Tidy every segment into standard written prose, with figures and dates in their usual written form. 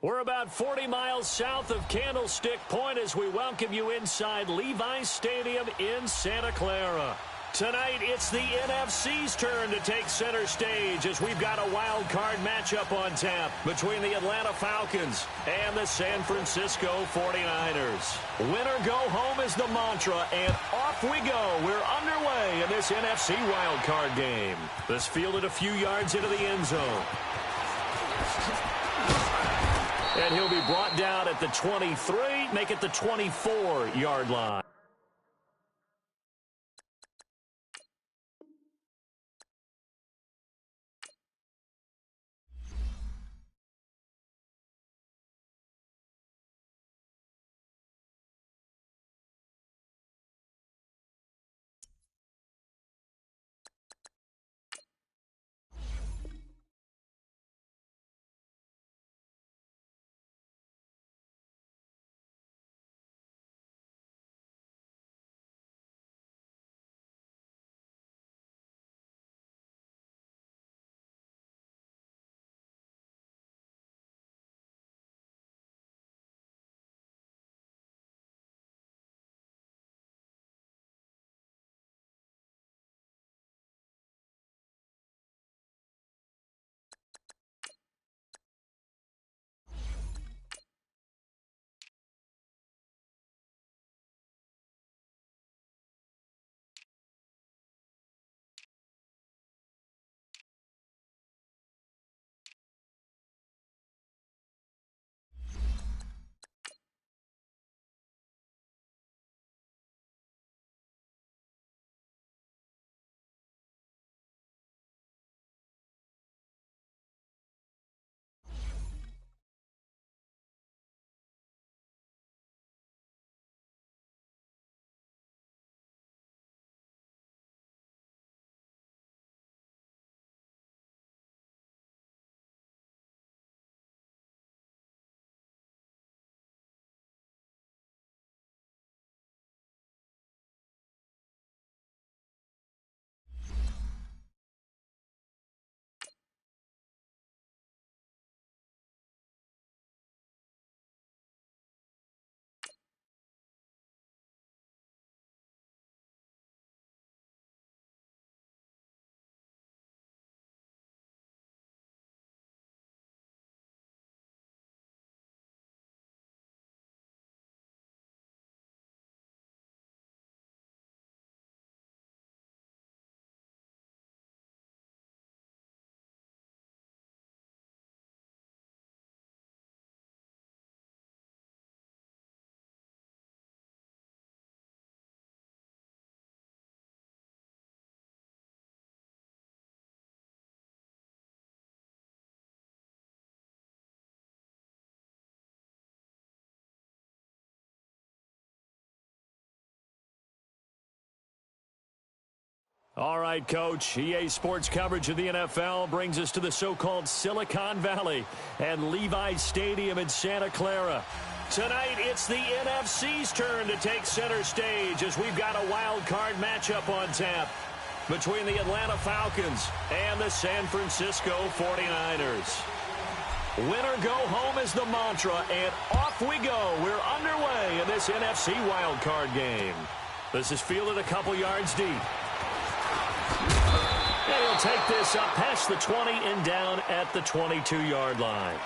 We're about 40 miles south of Candlestick Point as we welcome you inside Levi's Stadium in Santa Clara. Tonight, it's the NFC's turn to take center stage as we've got a wild card matchup on tap between the Atlanta Falcons and the San Francisco 49ers. Winner go home is the mantra, and off we go. We're underway in this NFC wild card game. This fielded a few yards into the end zone. And he'll be brought down at the 23, make it the 24-yard line. All right, Coach. EA Sports coverage of the NFL brings us to the so-called Silicon Valley and Levi's Stadium in Santa Clara. Tonight, it's the NFC's turn to take center stage as we've got a wild card matchup on tap between the Atlanta Falcons and the San Francisco 49ers. Winner go home is the mantra, and off we go. We're underway in this NFC wild card game. This is fielded a couple yards deep. And he'll take this up past the 20 and down at the 22-yard line.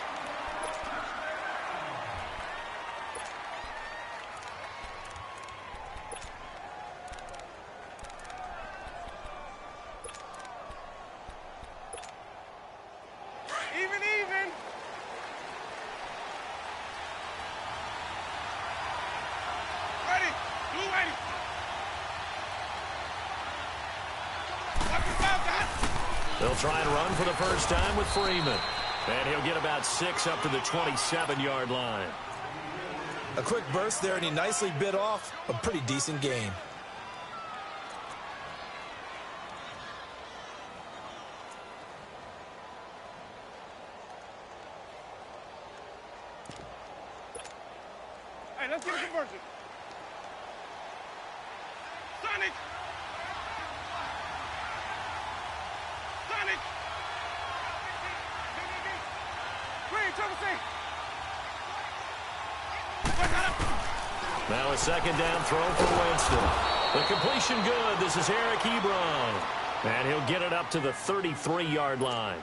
Even. Ready. Blue ready. They'll try and run for the first time with Freeman. And he'll get about 6 up to the 27-yard line. A quick burst there, and he nicely bit off a pretty decent game. Hey, let's get a conversion. Sonic! Green, triple C. Now a second down throw for Winston. The completion good. This is Eric Ebron. And he'll get it up to the 33-yard line.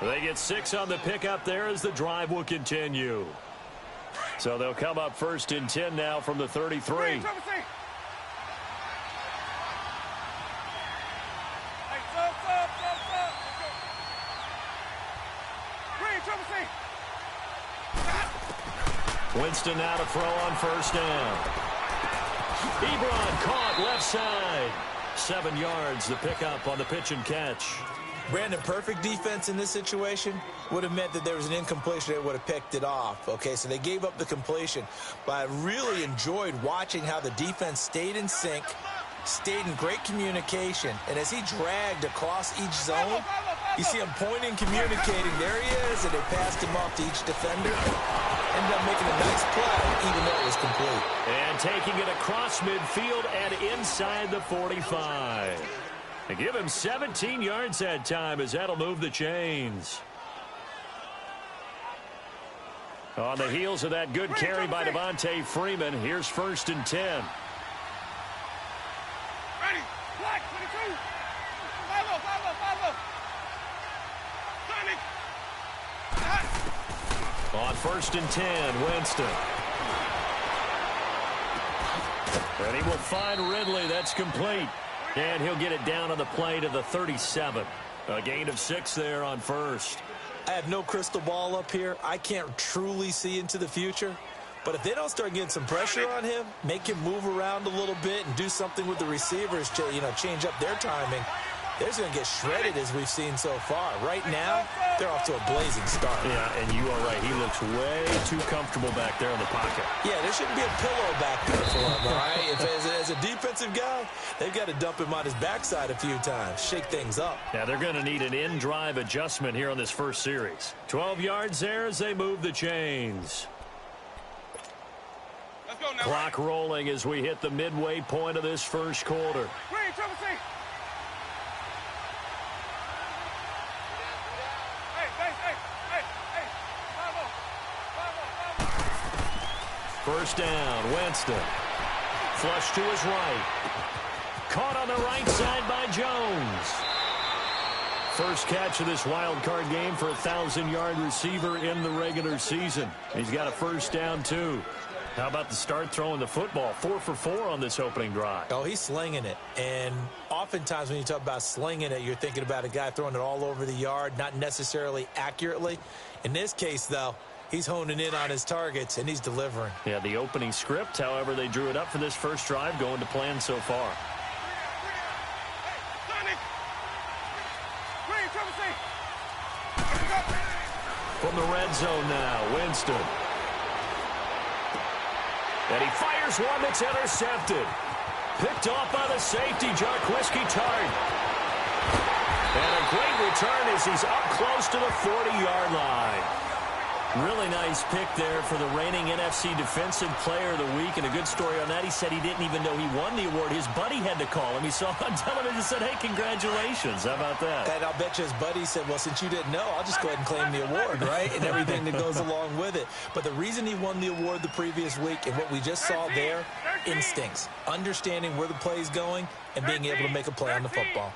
They get 6 on the pickup there as the drive will continue. So they'll come up 1st and 10 now from the 33. Winston now to throw on 1st down. Ebron caught left side. 7 yards, the pickup on the pitch and catch. Brandon, perfect defense in this situation would have meant that there was an incompletion that would have picked it off. Okay, so they gave up the completion. But I really enjoyed watching how the defense stayed in sync, stayed in great communication. And as he dragged across each zone, you see him pointing, communicating. There he is, and they passed him off to each defender. Ended up making a nice play, even though it was complete. And taking it across midfield and inside the 45. They give him 17 yards that time as that'll move the chains. On the heels of that good carry by Devontae Freeman, here's 1st and 10. Ready. Black, 22. Follow. Sonic. On 1st and 10, Winston. And he will find Ridley. That's complete. And he'll get it down on the play to the 37. A gain of 6 there on 1st. I have no crystal ball up here. I can't truly see into the future. But if they don't start getting some pressure on him, make him move around a little bit and do something with the receivers to, change up their timing, they're going to get shredded as we've seen so far. Right now, they're off to a blazing start. Yeah, and you are right. He looks way too comfortable back there in the pocket. Yeah, there shouldn't be a pillow back there for him, all right? As a defensive guy, they've got to dump him on his backside a few times, shake things up. Yeah, they're going to need an in-drive adjustment here on this first series. 12 yards there as they move the chains. Let's go now. Clock rolling as we hit the midway point of this first quarter. Green, trouble C. First down, Winston. Flush to his right. Caught on the right side by Jones. First catch of this wild card game for a 1,000-yard receiver in the regular season. He's got a first down, too. How about the start throwing the football? 4 for 4 on this opening drive. Oh, he's slinging it. And oftentimes when you talk about slinging it, you're thinking about a guy throwing it all over the yard, not necessarily accurately. In this case, though, he's honing in on his targets, and he's delivering. Yeah, the opening script, however, they drew it up for this first drive, going to plan so far. From the red zone now, Winston. And he fires one that's intercepted. Picked off by the safety, Jarquiski Tart. And a great return as he's up close to the 40-yard line. Really nice pick there for the reigning NFC Defensive Player of the Week. And a good story on that, he said he didn't even know he won the award. His buddy had to call him. He saw him on television and said, hey, congratulations. How about that? And I'll bet you his buddy said, well, since you didn't know, I'll just go ahead and claim the award, right? And everything that goes along with it. But the reason he won the award the previous week and what we just saw there, instincts, understanding where the play is going and being able to make a play on the football.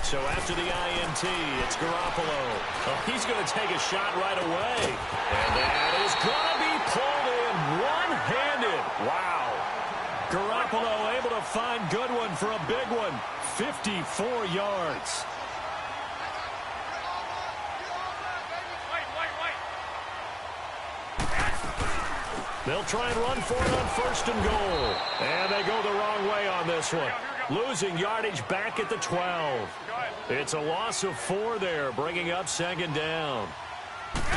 So after the INT, it's Garoppolo. Oh, he's going to take a shot right away. And that is going to be pulled in one-handed. Wow. Garoppolo able to find Goodwin for a big one. 54 yards. They'll try and run for it on 1st and goal. And they go the wrong way on this one. Losing yardage back at the 12. It's a loss of 4 there, bringing up 2nd down.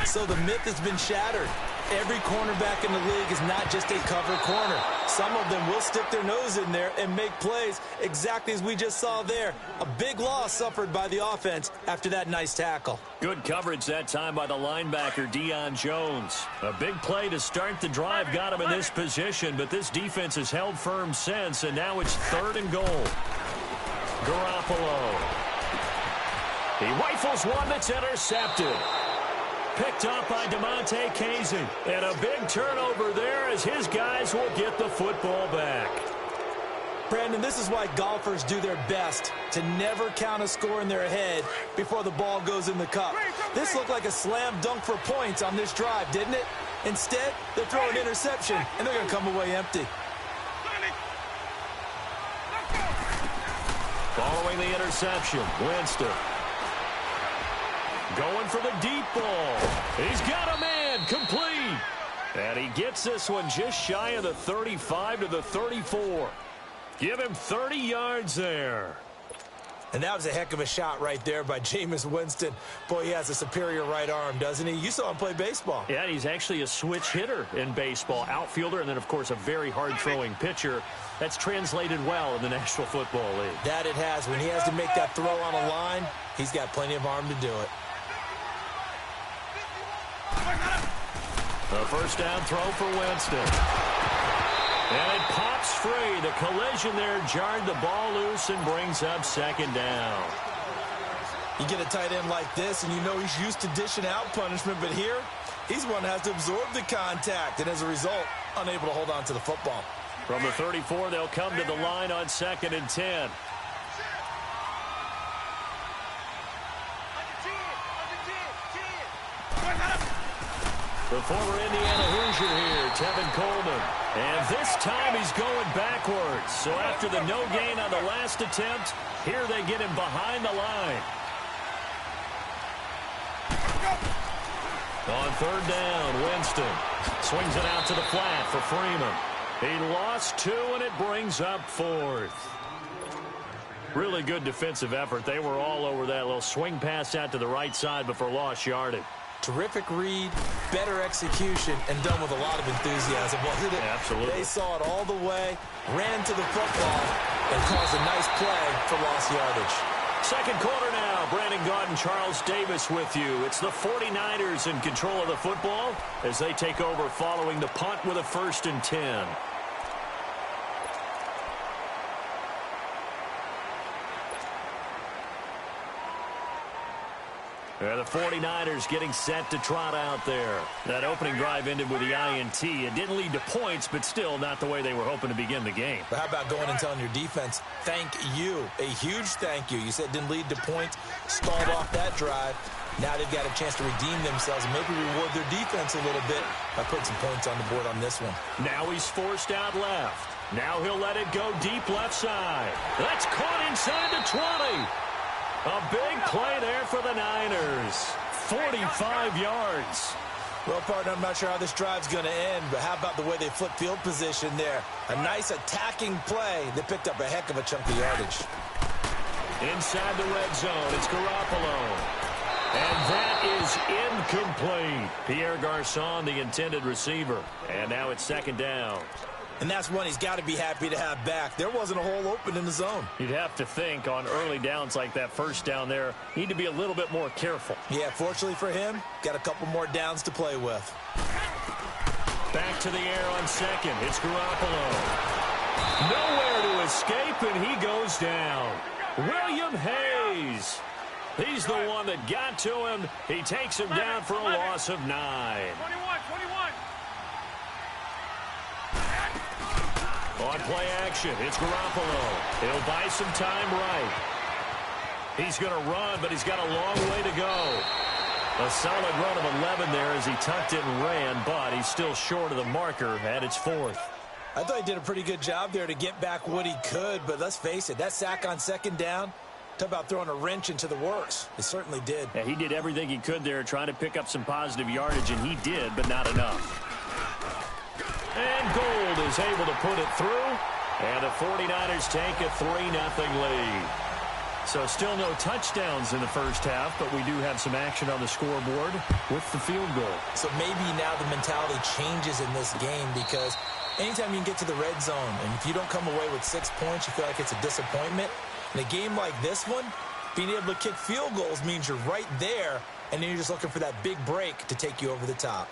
So the myth has been shattered. Every cornerback in the league is not just a cover corner. Some of them will stick their nose in there and make plays exactly as we just saw there. A big loss suffered by the offense after that nice tackle. Good coverage that time by the linebacker, Deion Jones. A big play to start the drive got him in this position, but this defense has held firm since, and now it's 3rd and goal. Garoppolo. He rifles one that's intercepted. Picked up by DeMonte Casey. And a big turnover there as his guys will get the football back. Brandon, this is why golfers do their best to never count a score in their head before the ball goes in the cup. This looked like a slam dunk for points on this drive, didn't it? Instead, they throw an interception, and they're going to come away empty. Following the interception, Winston. Going for the deep ball. He's got a man, complete. And he gets this one just shy of the 35 to the 34. Give him 30 yards there. And that was a heck of a shot right there by Jameis Winston. Boy, he has a superior right arm, doesn't he? You saw him play baseball. Yeah, he's actually a switch hitter in baseball. Outfielder, and then, of course, a very hard-throwing pitcher. That's translated well in the National Football League. That it has. When he has to make that throw on a line, he's got plenty of arm to do it. A first down throw for Winston. And it pops free. The collision there jarred the ball loose and brings up second down. You get a tight end like this, and you know he's used to dishing out punishment, but here, he's one that has to absorb the contact, and as a result, unable to hold on to the football. From the 34, they'll come to the line on 2nd and 10. The former Indiana Hoosier here, Tevin Coleman. And this time he's going backwards. So after the no gain on the last attempt, here they get him behind the line. On 3rd down, Winston swings it out to the flat for Freeman. He lost 2, and it brings up 4th. Really good defensive effort. They were all over that little swing pass out to the right side, but for lost yardage. Terrific read, better execution, and done with a lot of enthusiasm, wasn't it? Absolutely. They saw it all the way, ran to the football, and caused a nice play for lost yardage. Second quarter now. Brandon Gaudin, Charles Davis with you. It's the 49ers in control of the football as they take over following the punt with a 1st and 10. The 49ers getting set to trot out there. That opening drive ended with the INT. It didn't lead to points, but still not the way they were hoping to begin the game. But how about going and telling your defense, thank you, a huge thank you. You said it didn't lead to points, stalled off that drive. Now they've got a chance to redeem themselves and maybe reward their defense a little bit by putting some points on the board on this one. Now he's forced out left. Now he'll let it go deep left side. That's caught inside the 20. A big play there for the Niners. 45 yards. Well, partner, I'm not sure how this drive's going to end, but how about the way they flipped field position there? A nice attacking play that picked up a heck of a chunk of yardage. Inside the red zone, it's Garoppolo. And that is incomplete. Pierre Garçon, the intended receiver. And now it's 2nd down. And that's one he's got to be happy to have back. There wasn't a hole open in the zone. You'd have to think on early downs like that first down there, need to be a little bit more careful. Yeah, fortunately for him, got a couple more downs to play with. Back to the air on 2nd. It's Garoppolo. Nowhere to escape, and he goes down. William Hayes. He's the one that got to him. He takes him down for a loss of 9. 21. On play action, it's Garoppolo. He'll buy some time right. He's going to run, but he's got a long way to go. A solid run of 11 there as he tucked it and ran, but he's still short of the marker at its 4th. I thought he did a pretty good job there to get back what he could, but let's face it, that sack on 2nd down, talk about throwing a wrench into the works. It certainly did. Yeah, he did everything he could there trying to pick up some positive yardage, and he did, but not enough. And Gould is able to put it through, and the 49ers take a 3-0 lead. So still no touchdowns in the first half, but we do have some action on the scoreboard with the field goal. So maybe now the mentality changes in this game because anytime you can get to the red zone, and if you don't come away with 6 points, you feel like it's a disappointment. In a game like this one, being able to kick field goals means you're right there, and then you're just looking for that big break to take you over the top.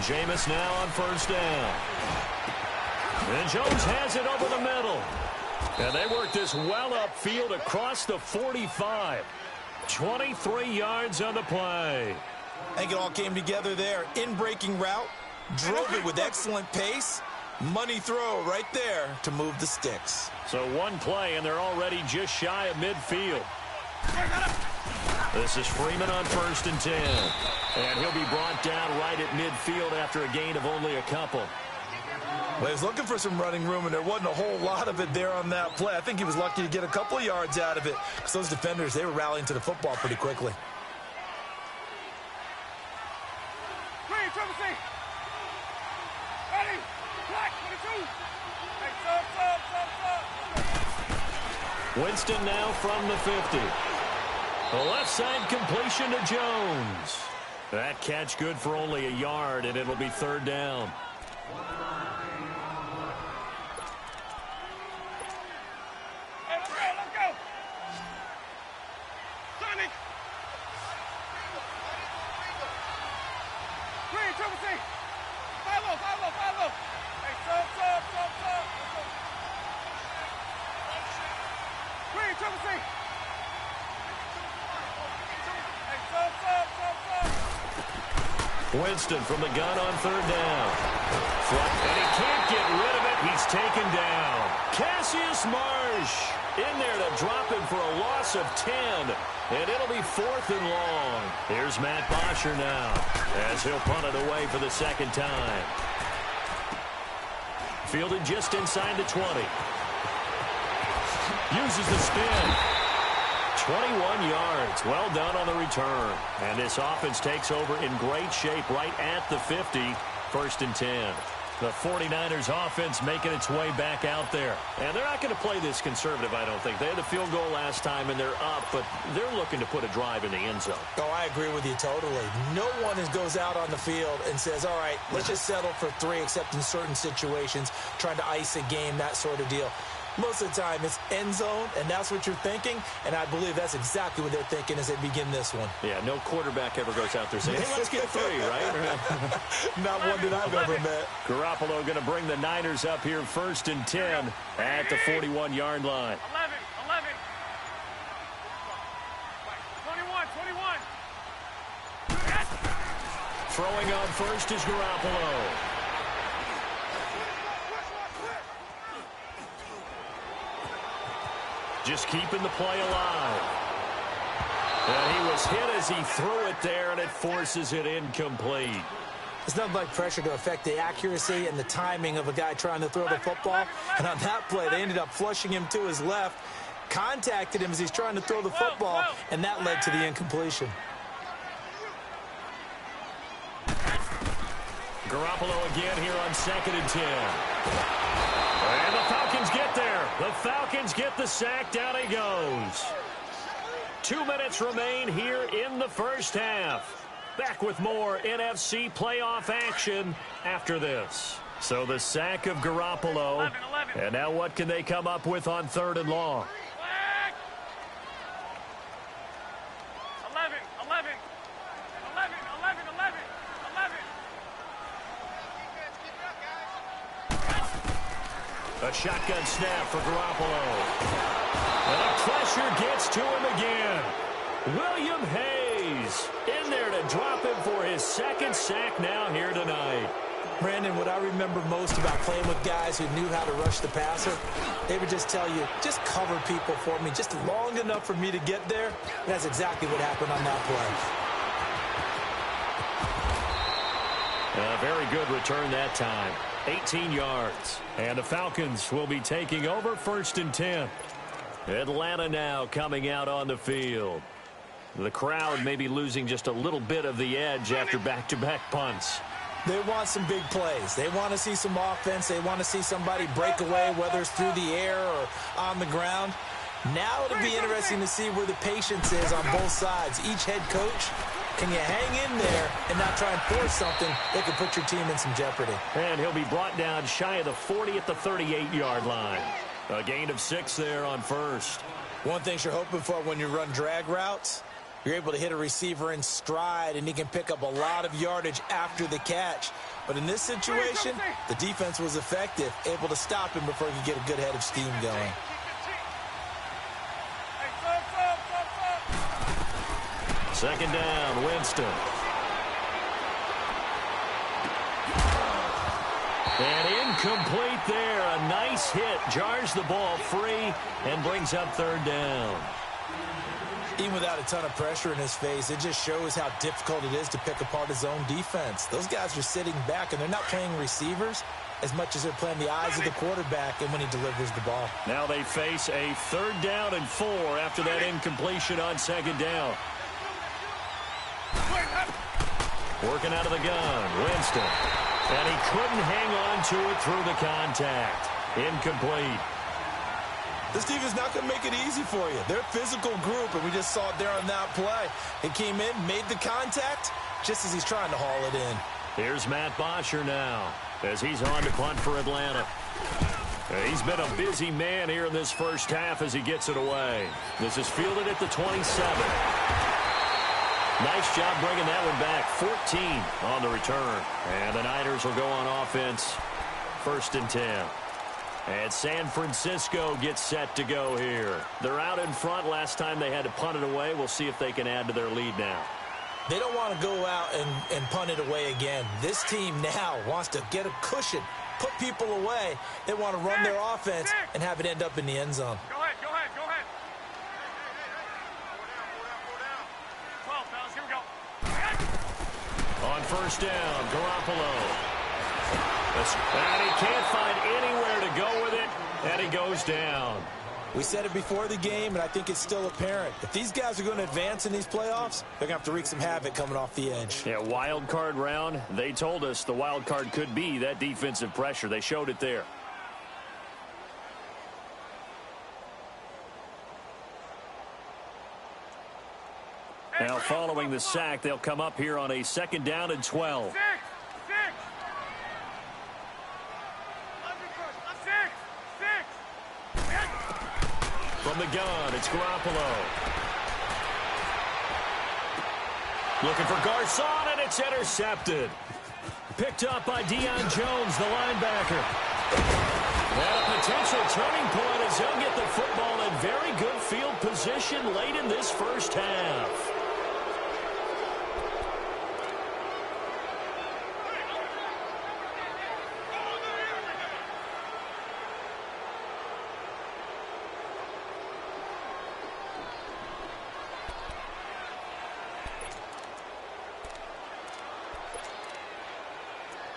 Jameis now on first down. And Jones has it over the middle. And they work this well upfield across the 45. 23 yards on the play. I think it all came together there. In-breaking route, drove it with excellent pace. Money throw right there to move the sticks. So one play, and they're already just shy of midfield. This is Freeman on first and 10. And he'll be brought down right at midfield after a gain of only a couple. Well, he was looking for some running room, and there wasn't a whole lot of it there on that play. I think he was lucky to get a couple of yards out of it, because those defenders, they were rallying to the football pretty quickly. Winston now from the 50. The left side completion to Jones. That catch good for only a yard, and it'll be third down. Winston from the gun on third down. And he can't get rid of it. He's taken down. Cassius Marsh in there to drop him for a loss of 10. And it'll be fourth and long. Here's Matt Bosher now as he'll punt it away for the second time. Fielded just inside the 20. Uses the spin. 21 yards. Well done on the return. And this offense takes over in great shape right at the 50. First and 10. The 49ers offense making its way back out there. And they're not going to play this conservative, I don't think. They had the field goal last time, and they're up, but they're looking to put a drive in the end zone. Oh, I agree with you totally. No one goes out on the field and says, all right, let's just settle for 3, except in certain situations, trying to ice a game, that sort of deal. Most of the time, it's end zone, and that's what you're thinking, and I believe that's exactly what they're thinking as they begin this one. Yeah, no quarterback ever goes out there saying, hey, let's get 3, right? Not one that I've ever met. Garoppolo going to bring the Niners up here first and 10 at the 41-yard line. 11. 21. Throwing on first is Garoppolo. Just keeping the play alive. And he was hit as he threw it there, and it forces it incomplete. It's nothing like pressure to affect the accuracy and the timing of a guy trying to throw the football. And on that play, they ended up flushing him to his left, contacted him as he's trying to throw the football, and that led to the incompletion. Garoppolo again here on second and 10. And the Falcons get there. The Falcons get the sack. Down he goes. 2 minutes remain here in the first half. Back with more NFC playoff action after this. So the sack of Garoppolo. 11. And now what can they come up with on third and long? 11. A shotgun snap for Garoppolo. And the pressure gets to him again. William Hayes in there to drop him for his second sack now here tonight. Brandon, what I remember most about playing with guys who knew how to rush the passer, they would just tell you, just cover people for me, just long enough for me to get there. And that's exactly what happened on that play. A very good return that time. 18 yards. And the Falcons will be taking over first and 10. Atlanta now coming out on the field. The crowd may be losing just a little bit of the edge after back-to-back punts. They want some big plays. They want to see some offense. They want to see somebody break away, whether it's through the air or on the ground. Now it'll be interesting to see where the patience is on both sides. Each head coach, can you hang in there and not try and force something that could put your team in some jeopardy? And he'll be brought down shy of the 40 at the 38-yard line. A gain of 6 there on first. One thing you're hoping for when you run drag routes, You're able to hit a receiver in stride, and he can pick up a lot of yardage after the catch. But in this situation, the defense was effective, able to stop him before he could get a good head of steam going. Second down, Winston. And incomplete there. A nice hit. Jars the ball free and brings up third down. Even without a ton of pressure in his face, it just shows how difficult it is to pick apart his own defense. Those guys are sitting back, and they're not playing receivers as much as they're playing the eyes of the quarterback and when he delivers the ball. Now they face a 3rd down and 4 after that incompletion on 2nd down. Working out of the gun, Winston. And he couldn't hang on to it through the contact. Incomplete. This team is not going to make it easy for you. They're a physical group, and we just saw it there on that play. He came in, made the contact, just as he's trying to haul it in. Here's Matt Bosher now, as he's on to punt for Atlanta. He's been a busy man here in this first half as he gets it away. This is fielded at the 27. Nice job bringing that one back. 14 on the return. And the Niners will go on offense. 1st and 10. And San Francisco gets set to go here. They're out in front. Last time they had to punt it away. We'll see if they can add to their lead now. They don't want to go out and punt it away again. This team now wants to get a cushion, put people away. They want to run their offense and have it end up in the end zone. Go ahead, go ahead, go ahead. 12, fellas, here we go. On 1st down, Garoppolo. And he can't find anywhere to go with it, and he goes down. We said it before the game, and I think it's still apparent. If these guys are going to advance in these playoffs, they're going to have to wreak some havoc coming off the edge. Yeah, wild card round. They told us the wild card could be that defensive pressure. They showed it there. Now, following the sack, they'll come up here on a 2nd down and 12. From the gun, it's Garoppolo. Looking for Garcon, and it's intercepted. Picked up by Deion Jones, the linebacker. And a potential turning point as he'll get the football in very good field position late in this first half.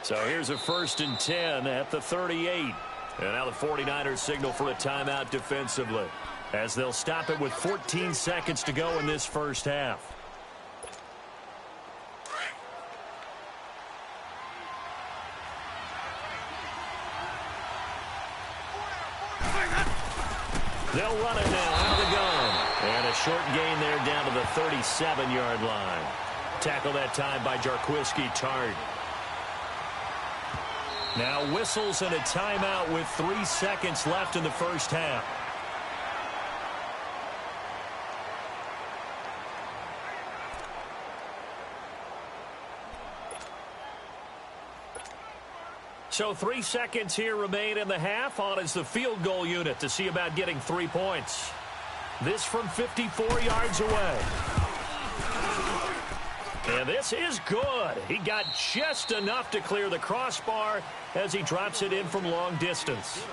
So here's a 1st and 10 at the 38. And now the 49ers signal for a timeout defensively, as they'll stop it with 14 seconds to go in this first half. They'll run it now out of the gun. And a short gain there down to the 37-yard line. Tackle that time by Jarquiski Tart. Now whistles and a timeout with 3 seconds left in the first half. So 3 seconds here remain in the half. On is the field goal unit to see about getting 3 points. This from 54 yards away. And this is good. He got just enough to clear the crossbar as he drops it in from long distance.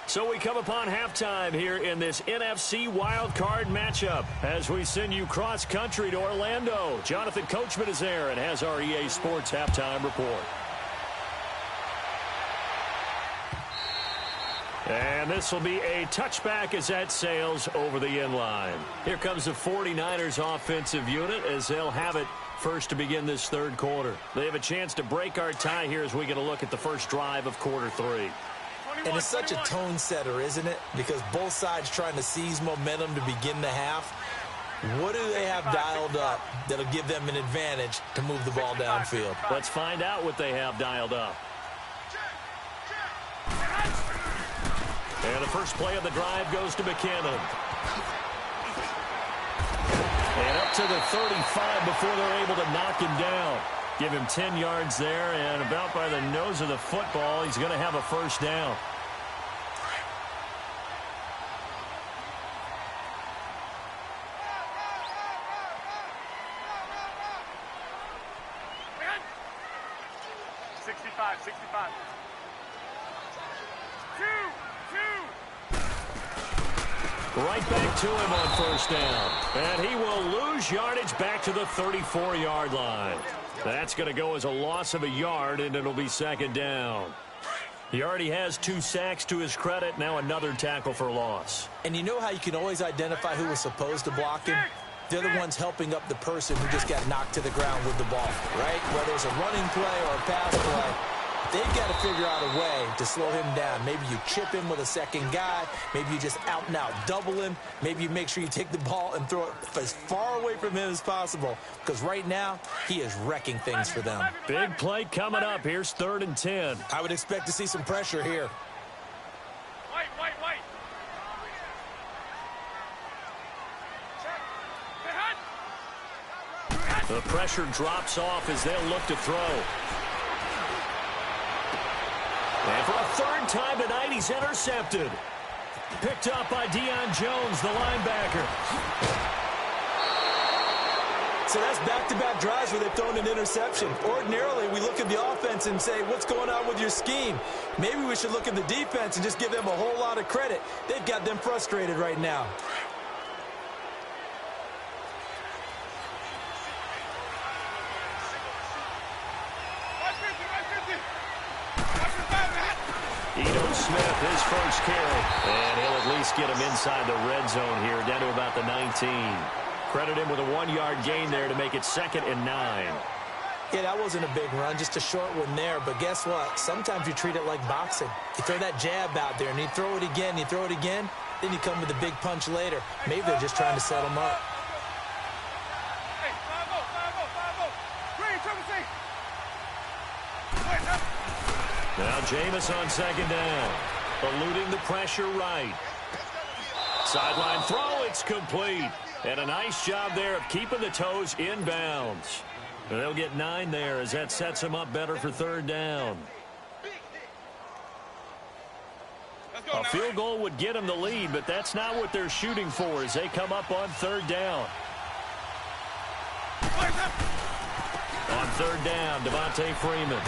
So we come upon halftime here in this NFC wildcard matchup as we send you cross-country to Orlando. Jonathan Coachman is there and has our EA Sports halftime report. And this will be a touchback as that sails over the inline. Here comes the 49ers offensive unit as they'll have it first to begin this third quarter. They have a chance to break our tie here as we get a look at the first drive of quarter 3. And it's such a tone setter, isn't it? Because both sides trying to seize momentum to begin the half. What do they have dialed up that'll give them an advantage to move the ball downfield? Let's find out what they have dialed up. And the first play of the drive goes to McKinnon. And up to the 35 before they're able to knock him down. Give him 10 yards there, and about by the nose of the football, he's going to have a first down. Right back to him on first down. And he will lose yardage back to the 34-yard line. That's going to go as a loss of a yard, and it'll be second down. He already has 2 sacks to his credit. Now another tackle for loss. And you know how you can always identify who was supposed to block him? They're the ones helping up the person who just got knocked to the ground with the ball, right? Whether it's a running play or a pass play, they've got to figure out a way to slow him down. Maybe you chip him with a second guy. Maybe you just out and out double him. Maybe you make sure you take the ball and throw it as far away from him as possible. Because right now, he is wrecking things for them. Big play coming up. Here's 3rd and 10. I would expect to see some pressure here. Wait. The pressure drops off as they'll look to throw. And for a 3rd time tonight, he's intercepted. Picked up by Deion Jones, the linebacker. So that's back-to-back drives where they've thrown an interception. Ordinarily, we look at the offense and say, what's going on with your scheme? Maybe we should look at the defense and just give them a whole lot of credit. They've got them frustrated right now. Smith, his first carry. And he'll at least get him inside the red zone here, down to about the 19. Credit him with a 1-yard gain there to make it 2nd and 9. Yeah, that wasn't a big run, just a short one there. But guess what? Sometimes you treat it like boxing. You throw that jab out there, and you throw it again, then you come with a big punch later. Maybe they're just trying to set him up. Now Jameis on 2nd down. Eluding the pressure right. Sideline throw, it's complete. And a nice job there of keeping the toes in bounds. They'll get 9 there as that sets them up better for 3rd down. A field goal would get them the lead, but that's not what they're shooting for as they come up on 3rd down. On 3rd down, Devontae Freeman.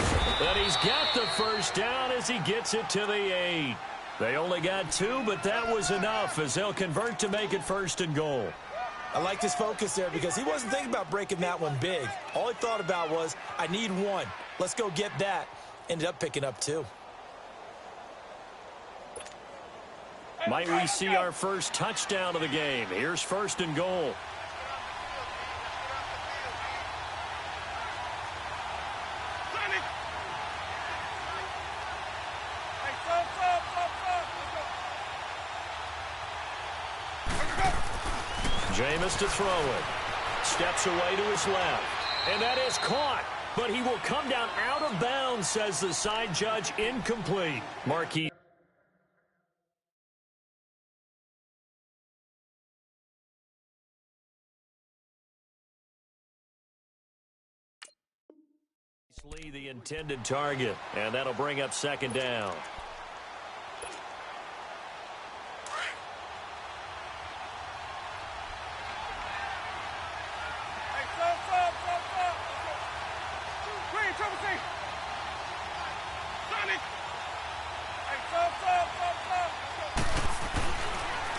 And he's got the first down as he gets it to the 8. They only got 2, but that was enough as they'll convert to make it 1st and goal. I liked his focus there because he wasn't thinking about breaking that one big. All he thought about was, I need 1. Let's go get that. Ended up picking up 2. Might we see our first touchdown of the game? Here's 1st and goal. Jameis to throw it. Steps away to his left. And that is caught. But he will come down out of bounds, says the side judge. Incomplete. Marquis. The intended target. And that'll bring up 2nd down.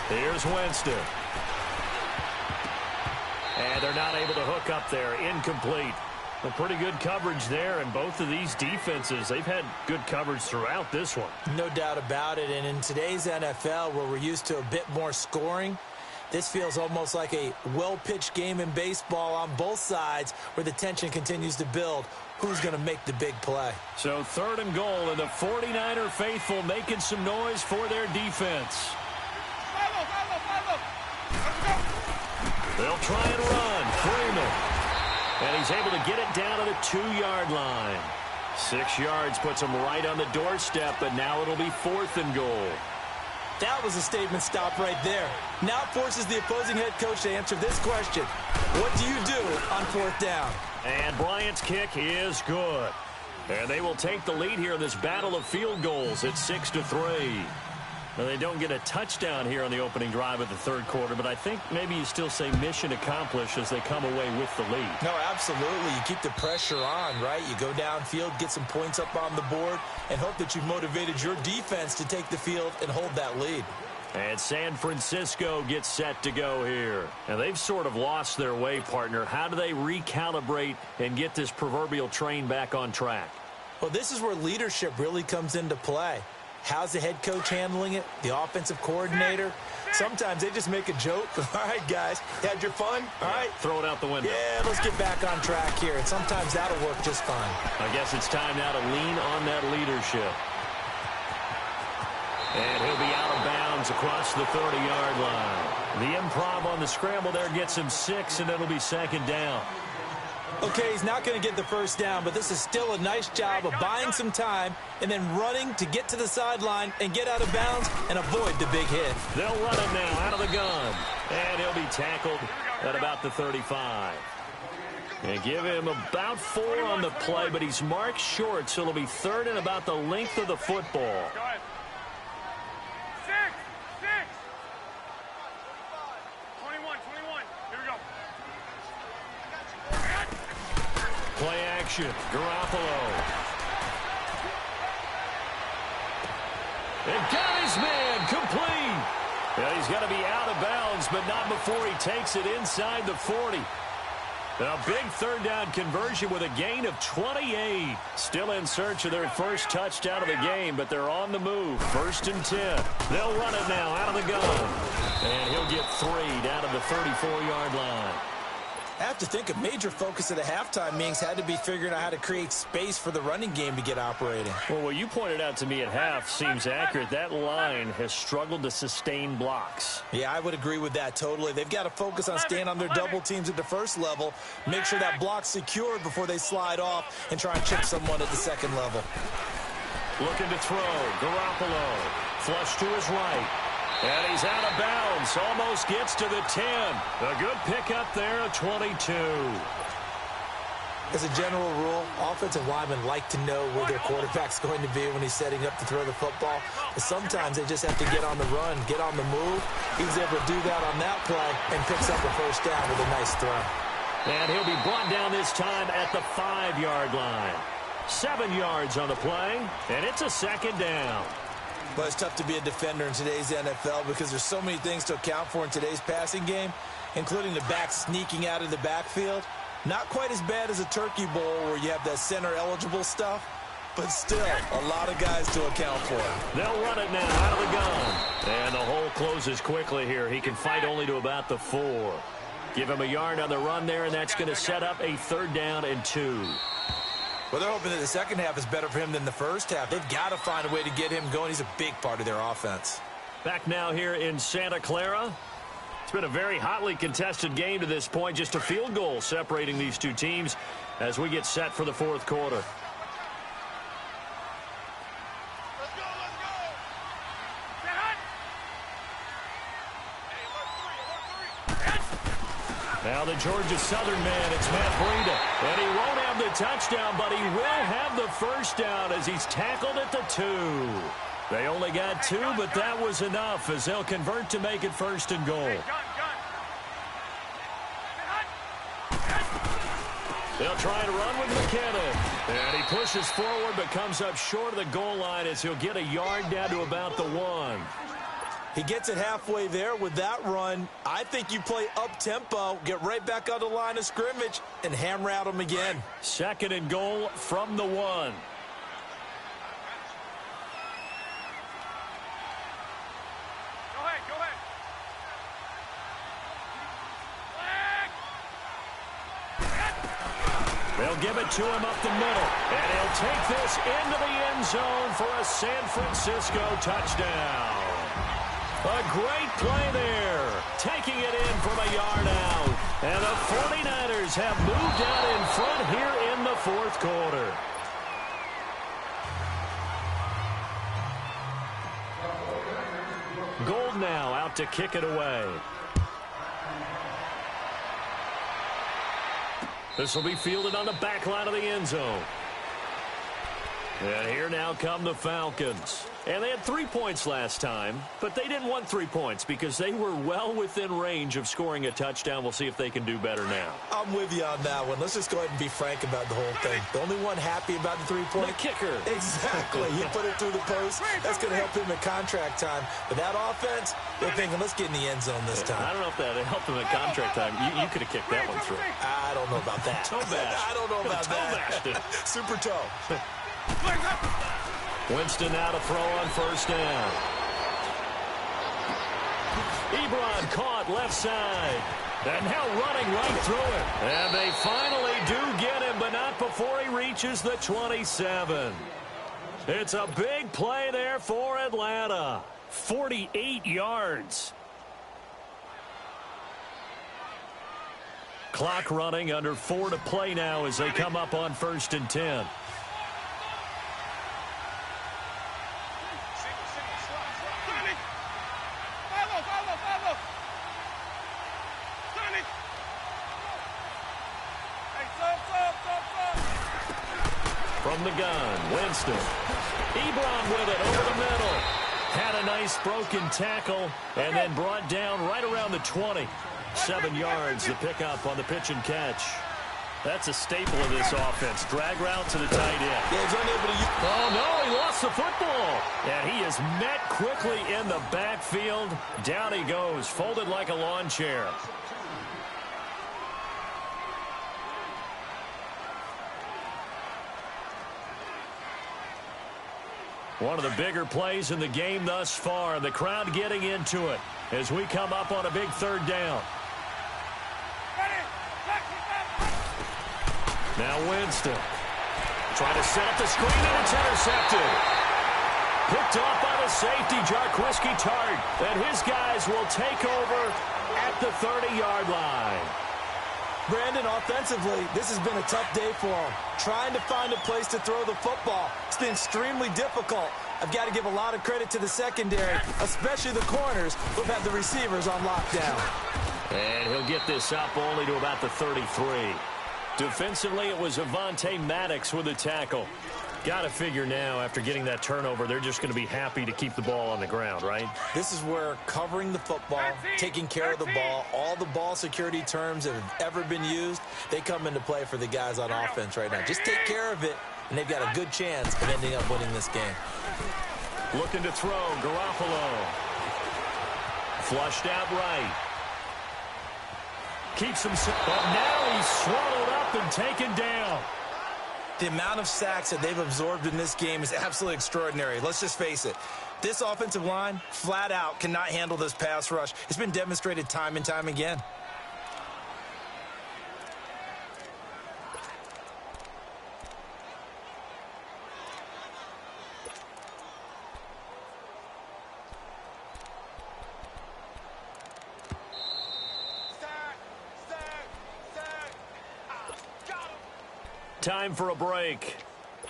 Here's Winston. And they're not able to hook up there. Incomplete. A pretty good coverage there, and both of these defenses, they've had good coverage throughout this one. No doubt about it, and in today's NFL, where we're used to a bit more scoring, this feels almost like a well-pitched game in baseball on both sides where the tension continues to build. Who's going to make the big play? So 3rd and goal, and the 49er faithful making some noise for their defense. They'll try and run. Freeman. And he's able to get it down to the 2-yard line. 6 yards puts him right on the doorstep, but now it'll be 4th and goal. That was a statement stop right there. Now forces the opposing head coach to answer this question. What do you do on 4th down? And Bryant's kick is good. And they will take the lead here in this battle of field goals at 6-3. Now, they don't get a touchdown here on the opening drive of the 3rd quarter, but I think maybe you still say mission accomplished as they come away with the lead. No, absolutely. You keep the pressure on, right? You go downfield, get some points up on the board, and hope that you've motivated your defense to take the field and hold that lead. And San Francisco gets set to go here. And they've sort of lost their way, partner. How do they recalibrate and get this proverbial train back on track? Well, this is where leadership really comes into play. How's the head coach handling it? The offensive coordinator? Sometimes they just make a joke. All right, guys, had your fun? All right. Throw it out the window. Yeah, let's get back on track here. And sometimes that'll work just fine. I guess it's time now to lean on that leadership. And he'll be out of bounds across the 30-yard line. The improv on the scramble there gets him 6, and it'll be 2nd down. Okay, he's not going to get the 1st down, but this is still a nice job of buying some time and then running to get to the sideline and get out of bounds and avoid the big hit. They'll run it now out of the gun. And he'll be tackled at about the 35. And give him about 4 on the play, but he's marked short, so it'll be 3rd and about the length of the football. Go ahead. 6. 21. Here we go. Play action. Garoppolo. And got his man complete. Yeah, he's got to be out of bounds, but not before he takes it inside the 40. A big 3rd down conversion with a gain of 28. Still in search of their first touchdown of the game, but they're on the move. 1st and 10. They'll run it now out of the gun. And he'll get 3 down to the 34-yard line. I have to think a major focus of the halftime meetings had to be figuring out how to create space for the running game to get operating. Well, what you pointed out to me at half seems accurate. That line has struggled to sustain blocks. Yeah, I would agree with that totally. They've got to focus on staying on their double teams at the 1st level, make sure that block's secured before they slide off and try and chip someone at the 2nd level. Looking to throw. Garoppolo. Flush to his right. And he's out of bounds. Almost gets to the 10. A good pickup there, a 22. As a general rule, offensive linemen like to know where their quarterback's going to be when he's setting up to throw the football. But sometimes they just have to get on the run, get on the move. He was able to do that on that play and picks up a 1st down with a nice throw. And he'll be brought down this time at the 5-yard line. 7 yards on the play, and it's a 2nd down. But it's tough to be a defender in today's NFL because there's so many things to account for in today's passing game, including the back sneaking out of the backfield. Not quite as bad as a turkey bowl where you have that center-eligible stuff, but still a lot of guys to account for. They'll run it now out of the gun. And the hole closes quickly here. He can fight only to about the 4. Give him a yard on the run there, and that's going to set up a 3rd down and 2. Well, they're hoping that the 2nd half is better for him than the 1st half. They've got to find a way to get him going. He's a big part of their offense. Back now here in Santa Clara. It's been a very hotly contested game to this point. Just a field goal separating these two teams as we get set for the 4th quarter. Now the Georgia Southern man, it's Matt Breida. And he won't have the touchdown, but he will have the 1st down as he's tackled at the 2. They only got 2, but that was enough as they'll convert to make it 1st and goal. They'll try to run with McKinnon. And he pushes forward but comes up short of the goal line as he'll get a yard down to about the 1. He gets it halfway there with that run. I think you play up-tempo, get right back on the line of scrimmage, and hammer out him again. 2nd and goal from the 1. Go ahead. They'll give it to him up the middle. And he'll take this into the end zone for a San Francisco touchdown. A great play there, taking it in from a yard out. And the 49ers have moved out in front here in the 4th quarter. Graham now out to kick it away. This will be fielded on the back line of the end zone. And here now come the Falcons. And they had 3 points last time, but they didn't want 3 points because they were well within range of scoring a touchdown. We'll see if they can do better now. I'm with you on that one. Let's just go ahead and be frank about the whole thing. The only one happy about the 3-point? The kicker. Exactly. He put it through the post. That's going to help him in contract time. But that offense, they're thinking, let's get in the end zone this time. I don't know if that helped him in contract time. You could have kicked that one through. I don't know about that. Toe bash. I don't know about that. Super toe. Winston now to throw on first down. Ebron caught left side. And now running right through it. And they finally do get him, but not before he reaches the 27. It's a big play there for Atlanta. 48 yards. Clock running, under 4 to play now as they come up on 1st and 10. From the gun, Winston. Ebron with it over the middle. Had a nice broken tackle and then brought down right around the 20. 7 yards the pickup on the pitch and catch. That's a staple of this offense. Drag route to the tight end. Yeah, he's unable to use. Oh, no, he lost the football. And he is met quickly in the backfield. Down he goes, folded like a lawn chair. One of the bigger plays in the game thus far. The crowd getting into it as we come up on a big 3rd down. Now Winston trying to set up the screen, and it's intercepted. Picked off by the safety, Jarquiski Tart. And his guys will take over at the 30-yard line. Brandon, offensively, this has been a tough day for him. Trying to find a place to throw the football. It's been extremely difficult. I've got to give a lot of credit to the secondary, especially the corners who've had the receivers on lockdown. And he'll get this up only to about the 33. Defensively, it was Avonte Maddox with a tackle. Got to figure now, after getting that turnover, they're just going to be happy to keep the ball on the ground, right? This is where covering the football, taking care of the ball, all the ball security terms that have ever been used, they come into play for the guys on offense right now. Just take care of it, and they've got a good chance of ending up winning this game. Looking to throw, Garoppolo. Flushed out right. Keeps him, but now he's swallowed up and taken down. The amount of sacks that they've absorbed in this game is absolutely extraordinary. Let's just face it. This offensive line, flat out, cannot handle this pass rush. It's been demonstrated time and time again. Time for a break.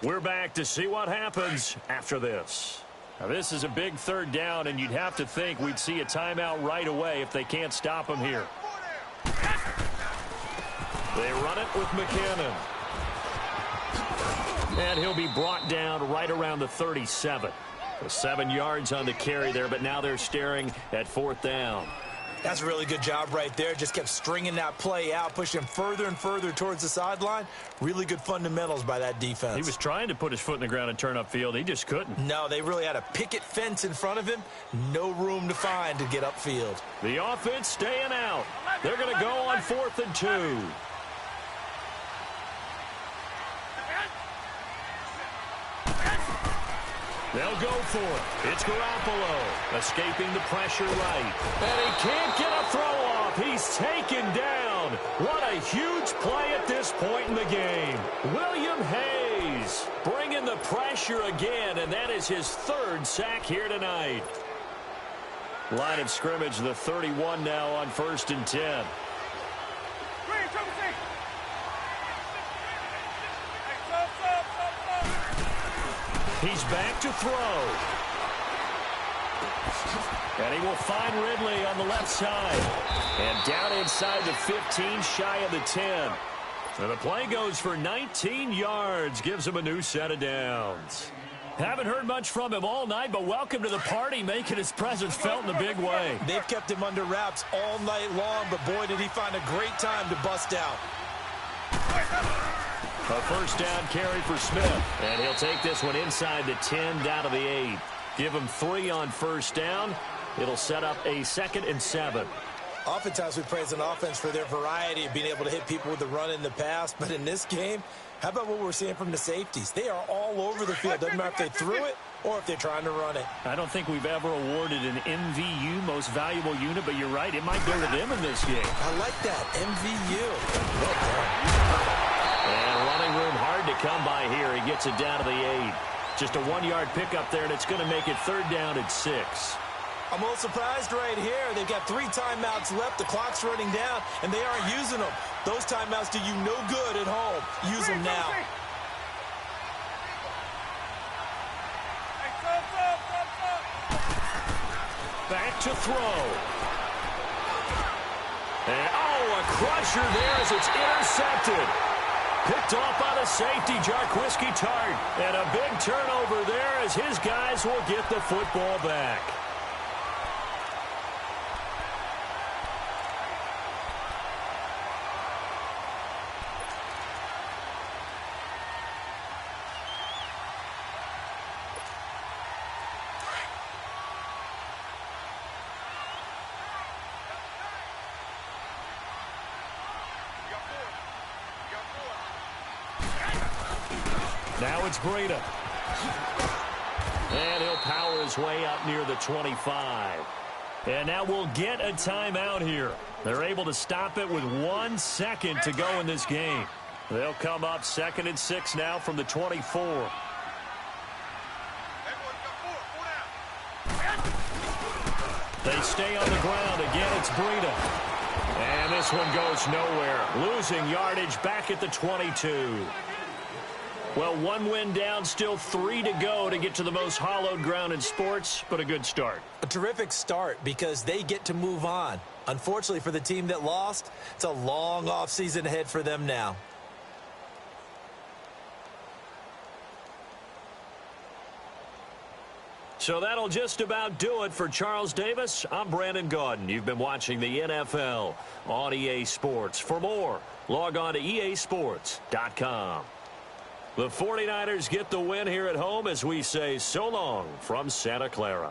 We're back to see what happens after this. Now, this is a big 3rd down, and you'd have to think we'd see a timeout right away if they can't stop him here. They run it with McKinnon. And he'll be brought down right around the 37. 7 yards on the carry there, but now they're staring at 4th down. That's a really good job right there. Just kept stringing that play out, pushing him further and further towards the sideline. Really good fundamentals by that defense. He was trying to put his foot in the ground and turn upfield. He just couldn't. No, they really had a picket fence in front of him. No room to find to get upfield. The offense staying out. They're going to go on 4th and 2. They'll go for it. It's Garoppolo escaping the pressure right. And he can't get a throw off. He's taken down. What a huge play at this point in the game. William Hayes bringing the pressure again, and that is his 3rd sack here tonight. Line of scrimmage, the 31 now on 1st and 10. He's back to throw. And he will find Ridley on the left side. And down inside the 15, shy of the 10. And the play goes for 19 yards, gives him a new set of downs. Haven't heard much from him all night, but welcome to the party, making his presence felt in a big way. They've kept him under wraps all night long, but boy, did he find a great time to bust out. A first down carry for Smith. And he'll take this one inside the 10, down to the 8. Give him 3 on first down. It'll set up a 2nd and 7. Oftentimes we praise an offense for their variety of being able to hit people with the run in the pass, but in this game, how about what we're seeing from the safeties? They are all over the field. Doesn't matter if they threw it or if they're trying to run it. I don't think we've ever awarded an MVU, most valuable unit, but you're right, it might go to them in this game. I like that, MVU. Well done. And running room hard to come by here. He gets it down to the 8. Just a 1-yard pickup there, and it's going to make it 3rd down and 6. I'm a little surprised right here. They've got 3 timeouts left. The clock's running down, and they aren't using them. Those timeouts do you no good at home. Use them now. Back to throw. And, a crusher there as it's intercepted. Picked off by the safety, Jarquiski Tart. And a big turnover there as his guys will get the football back. Now it's Breida. And he'll power his way up near the 25. And now we'll get a timeout here. They're able to stop it with 1 second to go in this game. They'll come up 2nd and 6 now from the 24. They stay on the ground. Again, it's Breida. And this one goes nowhere. Losing yardage back at the 22. Well, 1 win down, still 3 to go to get to the most hallowed ground in sports, but a good start. A terrific start because they get to move on. Unfortunately for the team that lost, it's a long offseason ahead for them now. So that'll just about do it for Charles Davis. I'm Brandon Gaudin. You've been watching the NFL on EA Sports. For more, log on to easports.com. The 49ers get the win here at home as we say so long from Santa Clara.